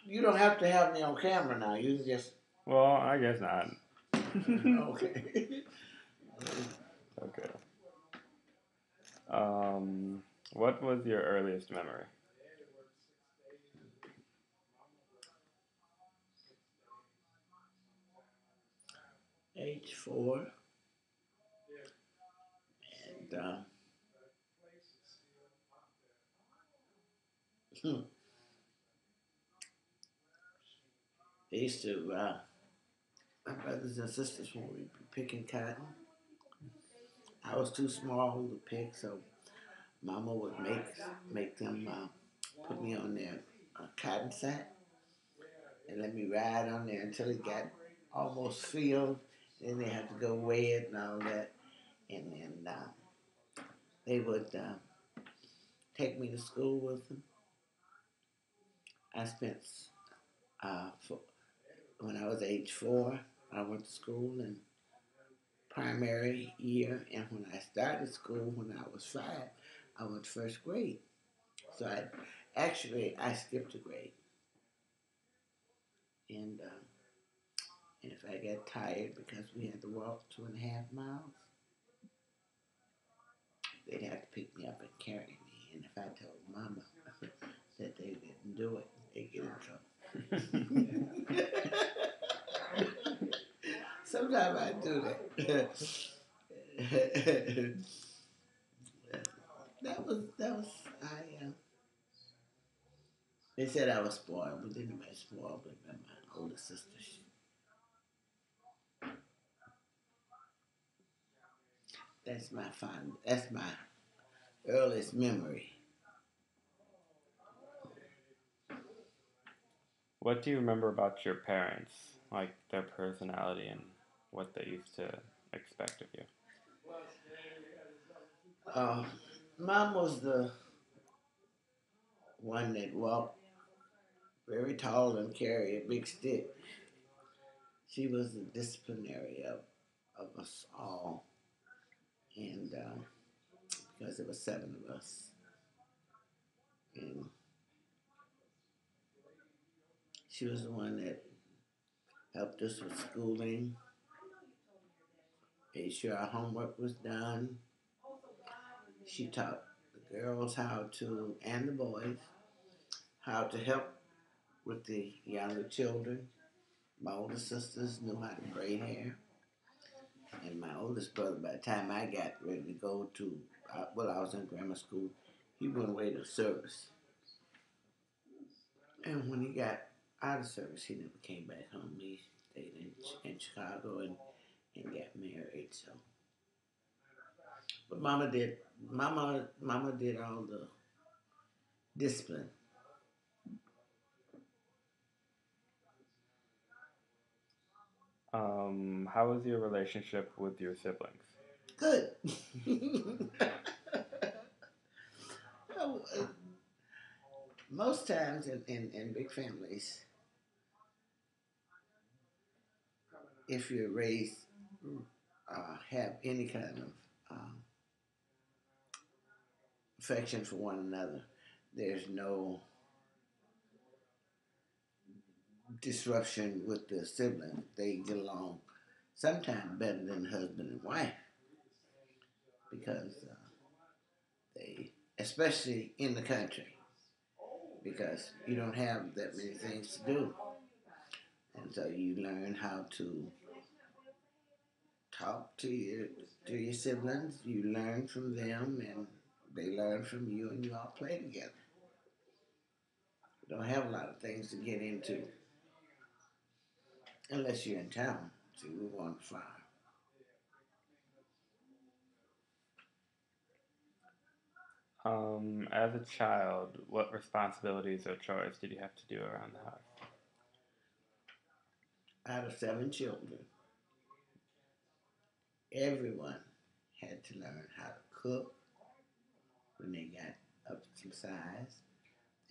You don't have to have me on camera now. You can just. Well, I guess not. Okay. Okay. What was your earliest memory? Age 4, and they used to. My brothers and sisters when we be picking cotton. I was too small to pick, so Mama would make them put me on their cotton sack and let me ride on there until it got almost filled. Then they had to go weigh it and all that, and then they would take me to school with them. I spent for, when I was age 4, I went to school in primary year, and when I started school when I was 5, I went to first grade. So I skipped a grade, and if I got tired because we had to walk 2.5 miles, they'd have to pick me up and carry me. And if I told Mama that they didn't do it, they'd get in trouble. Sometimes I do that. that was I. They said I was spoiled, but didn't nobody spoiled but my older sister. That's my fond. That's my earliest memory. What do you remember about your parents, like their personality and what they used to expect of you? Uh, Mom was the one that walked very tall and carried a big stick. She was the disciplinary of us all, and because there were 7 of us, and she was the one that helped us with schooling, made sure our homework was done. She taught the girls how to, and the boys, how to help with the younger children. My older sisters knew how to braid hair. And my oldest brother, by the time I got ready to go to, I was in grammar school, he went away to service. And when he got out of service, he never came back home. He stayed in Chicago and got married. So, but Mama did all the discipline. How was your relationship with your siblings? Good. Oh, most times in big families, if you're raised, have any kind of affection for one another, there's no disruption with the siblings. They get along sometimes better than husband and wife because they, especially in the country, because you don't have that many things to do, and so you learn how to talk to your siblings. You learn from them, and they learn from you, and you all play together. You don't have a lot of things to get into unless you're in town. See, we were on the farm. As a child, what responsibilities or chores did you have to do around the house? Out of 7 children, everyone had to learn how to cook when they got up to some size.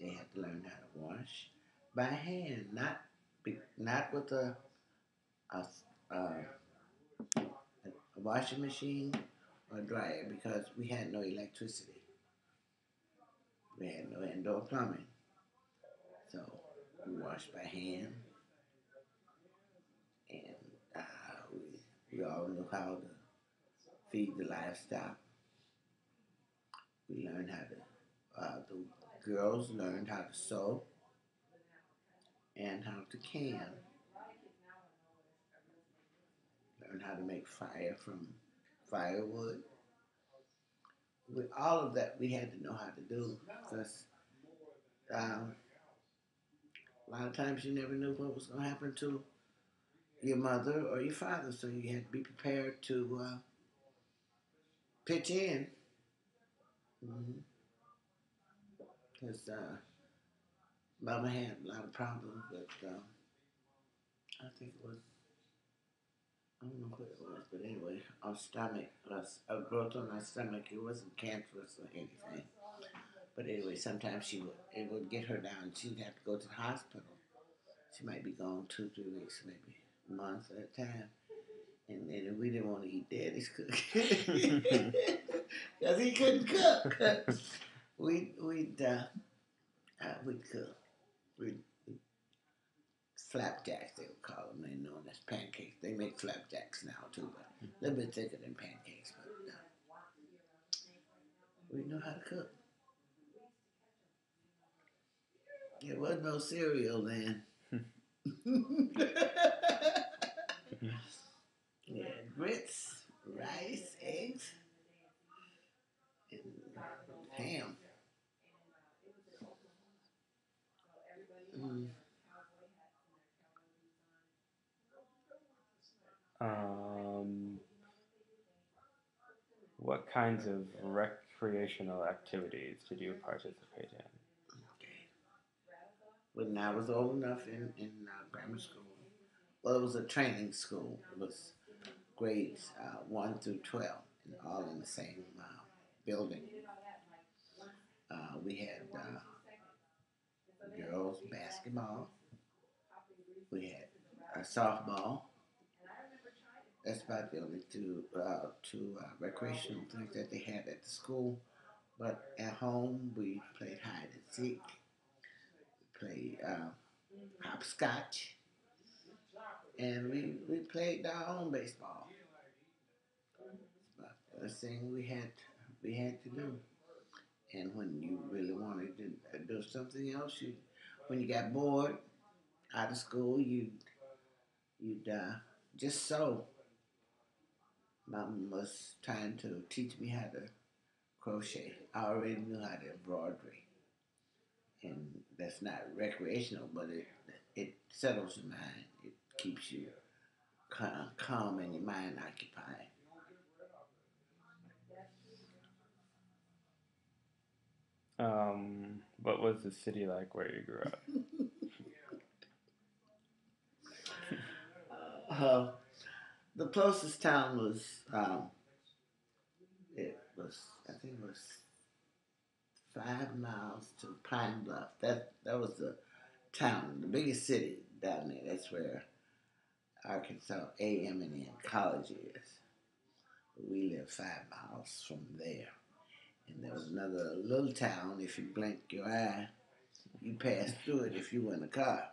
They had to learn how to wash by hand, not with a, a washing machine or a dryer because we had no electricity. We had no indoor plumbing. So We washed by hand, and we all knew how to feed the livestock. We learned how to. The girls learned how to sew and how to can. Learned how to make fire from firewood. With all of that, we had to know how to do because um, a lot of times you never knew what was going to happen to your mother or your father, so you had to be prepared to pitch in. Because Mama had a lot of problems with, I think it was, I don't know what it was, but anyway, our stomach, a growth on our stomach. It wasn't cancerous or anything. But anyway, sometimes it would get her down. She'd have to go to the hospital. She might be gone 2, 3 weeks, maybe months at a time. And then we didn't want to eat Daddy's cooking because he couldn't cook. We'd cook. We'd flapjacks, they would call them. They're known as pancakes. They make flapjacks now too, but a little bit thicker than pancakes. But we know how to cook. There was no cereal then. Yeah, grits, rice, eggs, and ham. Mm. Um, what kinds of recreational activities did you participate in? When I was old enough in grammar school, well, it was a training school. It was grades 1 through 12, and all in the same building. We had girls basketball. We had softball. That's about the only two recreational things that they had at the school. But at home, we played hide and seek, played hopscotch, and we played our own baseball. But the thing we had to do. And when you really wanted to do something else, when you got bored out of school, you'd just sew. Mom was trying to teach me how to crochet. I already knew how to embroidery, and that's not recreational, but it settles your mind. It keeps you calm and your mind occupied. What was the city like where you grew up? Uh, the closest town was it was I think it was 5 miles to Pine Bluff. That was the town, the biggest city down there. That's where Arkansas A&M College is. We live 5 miles from there. And there was another little town. If you blink your eye, you pass through it if you were in a car.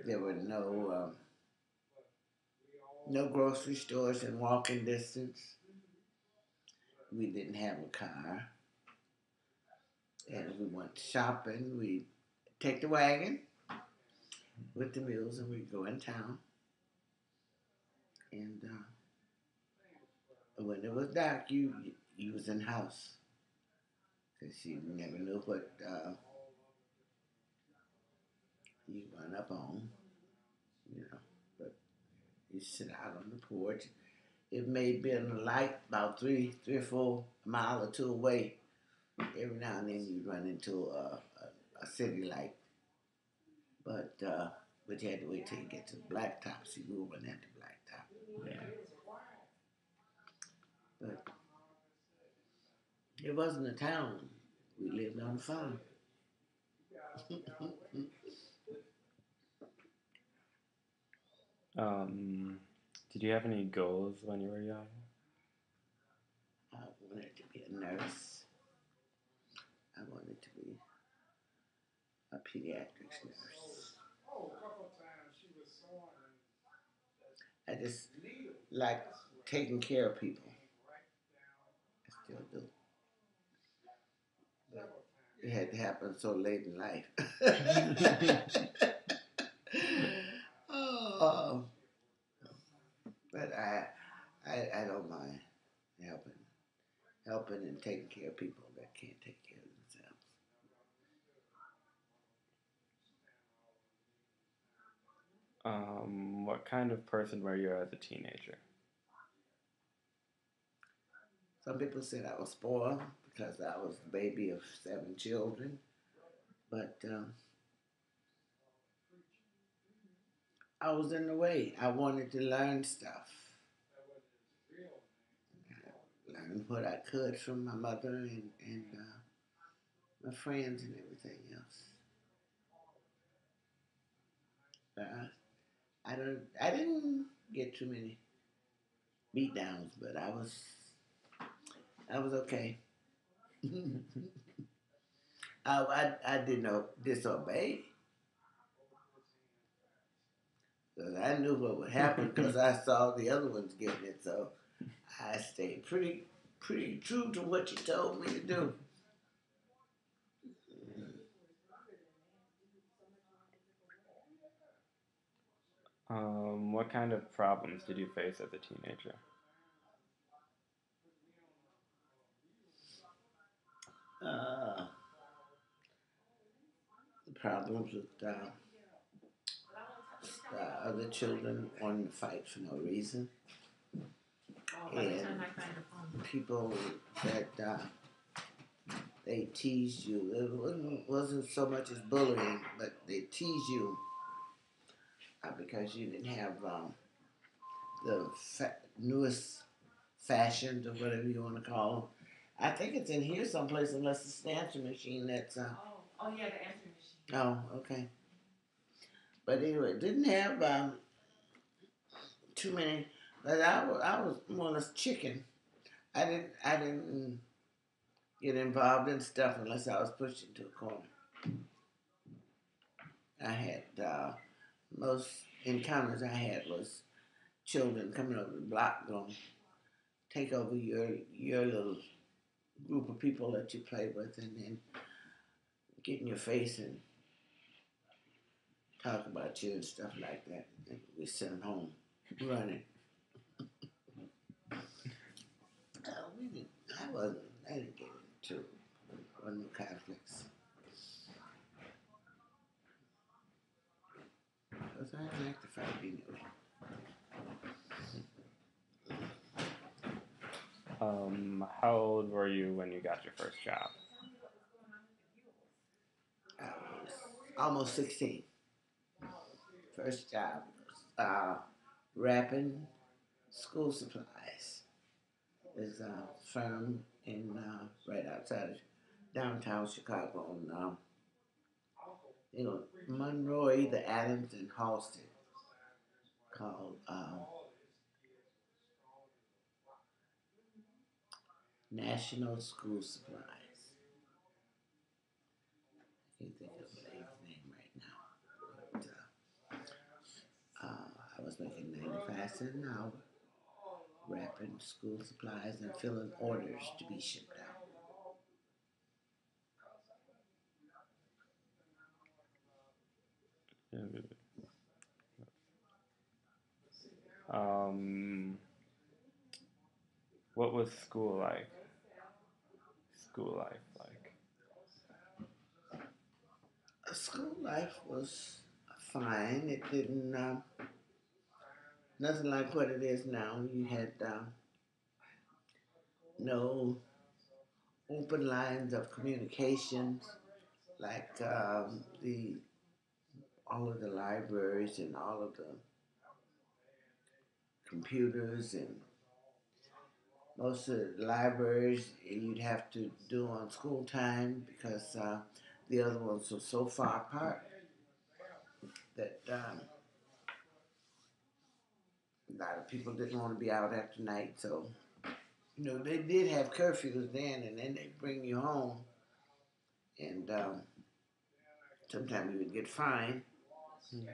There were no grocery stores in walking distance. We didn't have a car. And if we went shopping, we'd take the wagon with the mules and we'd go in town. And when it was dark, you was in the house because you never knew what you run up on, you know. But you sit out on the porch. It may be in the light about 3 or 4 miles or 2 away. Every now and then you run into a city light, but you had to wait till you get to the blacktop. So you move on that to blacktop. Yeah. But it wasn't a town. We lived on a farm. Did you have any goals when you were young? I wanted to be a nurse. I wanted to be a pediatrics nurse. I just like taking care of people. I still do. But it had to happen so late in life. Oh, but I don't mind helping, helping and taking care of people that can't take care of themselves. What kind of person were you as a teenager? Some people said I was spoiled because I was the baby of 7 children, but I was in the way. I wanted to learn stuff, learn what I could from my mother and my friends and everything else. But I didn't get too many beat downs, but I was okay. I didn't disobey because I knew what would happen because I saw the other ones getting it. So I stayed pretty true to what you told me to do. What kind of problems did you face as a teenager? Uh, the problems with other children wanting to fight for no reason, and people that they teased you. It wasn't so much as bullying, but they teased you because you didn't have the newest fashions or whatever you want to call them. I think it's in here someplace, unless it's the answer machine. That's oh yeah, the answer machine. Oh, okay. But anyway, didn't have too many. But I was more or less chicken. I didn't get involved in stuff unless I was pushed into a corner. I had most encounters I had was children coming over the block going to take over your little group of people that you play with, and then get in your face and talk about you and stuff like that. And we sent them home running. We didn't. I wasn't. I didn't get into one of the conflicts because I didn't like to fight anyway. How old were you when you got your first job? I was almost 16. First job was wrapping school supplies. There's a firm in right outside of downtown Chicago on Monroe, the Adams and Halsted, called National School Supplies. I can't think of the lady's name right now. But, I was making 95 cents an hour, wrapping school supplies and filling orders to be shipped out. Um, what was school like? School life like? School life was fine. It didn't nothing like what it is now. You had no open lines of communications like the all of the libraries and all of the computers and most of the libraries you'd have to do on school time because the other ones were so far apart that a lot of people didn't want to be out after night. So they did have curfews then, and then they bring you home and Sometimes we would get fined. Mm.